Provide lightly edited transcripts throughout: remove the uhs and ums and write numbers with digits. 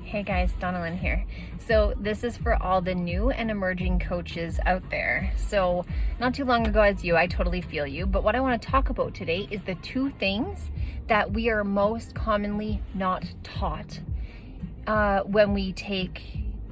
Hey guys, Donalyn here. So this is for all the new and emerging coaches out there. So not too long ago as you, I totally feel you, but what I want to talk about today is the two things that we are most commonly not taught when we take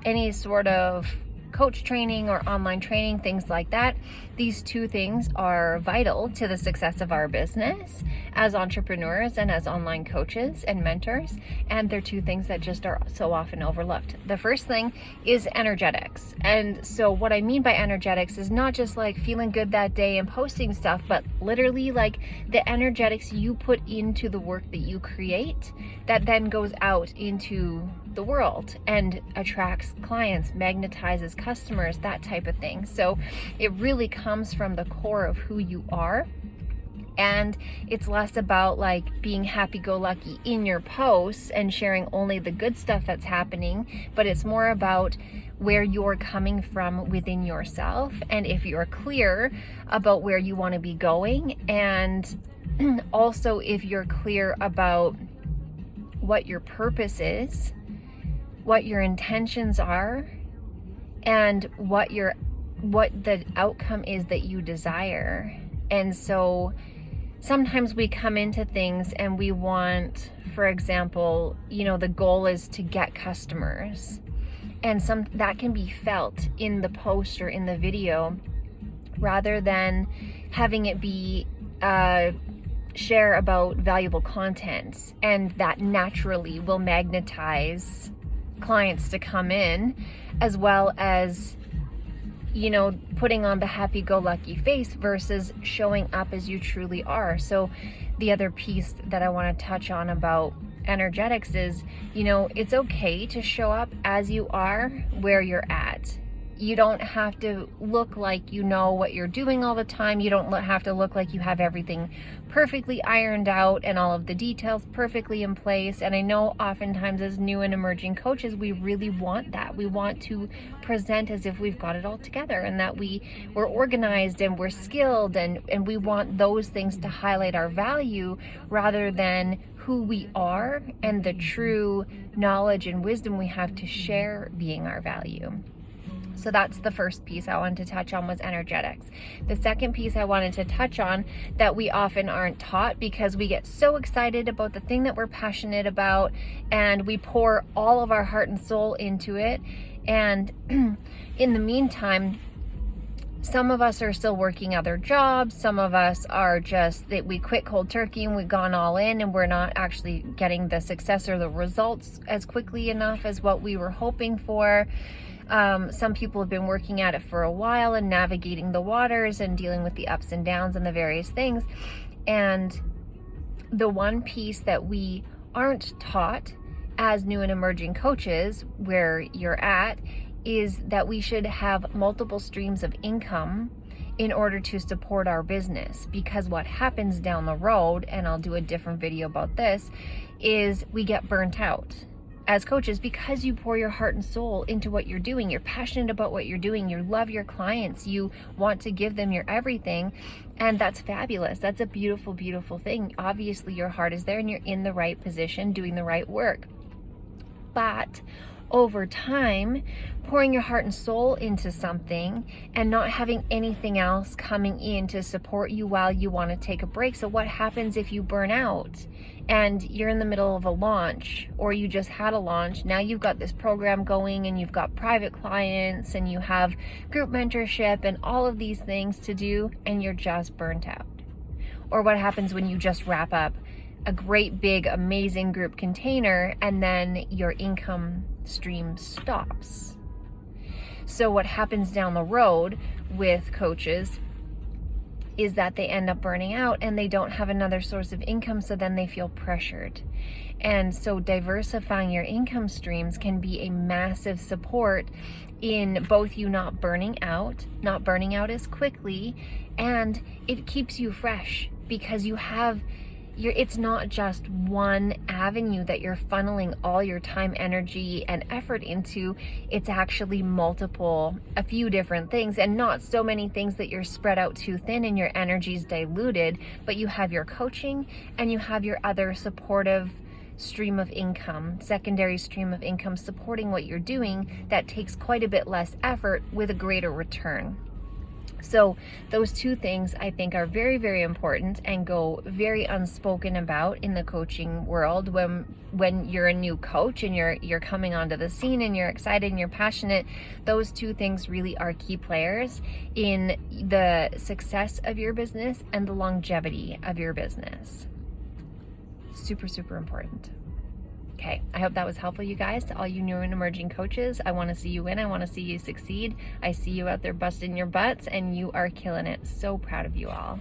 any sort of coach training or online training, things like that. These two things are vital to the success of our business as entrepreneurs and as online coaches and mentors, and they're two things that just are so often overlooked. The first thing is energetics. And so what I mean by energetics is not just like feeling good that day and posting stuff, but literally like the energetics you put into the work that you create that then goes out into the world and attracts clients, magnetizes customers, that type of thing. So it really comes from the core of who you are. And it's less about like being happy-go-lucky in your posts and sharing only the good stuff that's happening, but it's more about where you're coming from within yourself. And if you're clear about where you want to be going, and also if you're clear about what your purpose is, what your intentions are, and what the outcome is that you desire. And so sometimes we come into things and we want, for example, the goal is to get customers. And that can be felt in the post or in the video rather than having it be share about valuable content, and that naturally will magnetize clients to come in, as well as putting on the happy-go-lucky face versus showing up as you truly are. So the other piece that I want to touch on about energetics is, it's okay to show up as you are, where you're at. You don't have to look like you know what you're doing all the time. You don't have to look like you have everything perfectly ironed out and all of the details perfectly in place. And I know oftentimes as new and emerging coaches, we really want that. We want to present as if we've got it all together and that we're organized and we're skilled, and we want those things to highlight our value rather than who we are and the true knowledge and wisdom we have to share being our value. So that's the first piece I wanted to touch on, was energetics. The second piece I wanted to touch on that we often aren't taught because we get so excited about the thing that we're passionate about and we pour all of our heart and soul into it. And in the meantime, some of us are still working other jobs. Some of us are just that we quit cold turkey and we've gone all in and we're not actually getting the success or the results as quickly enough as what we were hoping for. Some people have been working at it for a while and navigating the waters and dealing with the ups and downs and the various things. And the one piece that we aren't taught as new and emerging coaches, where you're at, is that we should have multiple streams of income in order to support our business. Because what happens down the road, and I'll do a different video about this, is we get burnt out as coaches because you pour your heart and soul into what you're doing. You're passionate about what you're doing. You love your clients. You want to give them your everything. And that's fabulous. That's a beautiful, beautiful thing. Obviously, your heart is there and you're in the right position doing the right work. But over time, pouring your heart and soul into something and not having anything else coming in to support you while you want to take a break. So what happens if you burn out and you're in the middle of a launch, or you just had a launch? Now you've got this program going and you've got private clients and you have group mentorship and all of these things to do, and you're just burnt out. Or what happens when you just wrap up a great big amazing group container and then your income stream stops? So what happens down the road with coaches is that they end up burning out and they don't have another source of income, so then they feel pressured. And so diversifying your income streams can be a massive support in both you not burning out as quickly, and it keeps you fresh because you have it's not just one avenue that you're funneling all your time, energy, and effort into. It's actually a few different things, and not so many things that you're spread out too thin and your energy's diluted, but you have your coaching and you have your other supportive stream of income, secondary stream of income supporting what you're doing that takes quite a bit less effort with a greater return. So those two things I think are very, very important and go very unspoken about in the coaching world when you're a new coach and you're coming onto the scene and you're excited and you're passionate. Those two things really are key players in the success of your business and the longevity of your business. Super, super important. Okay, I hope that was helpful, you guys. To all you new and emerging coaches, I want to see you win. I want to see you succeed. I see you out there busting your butts, and you are killing it. So proud of you all.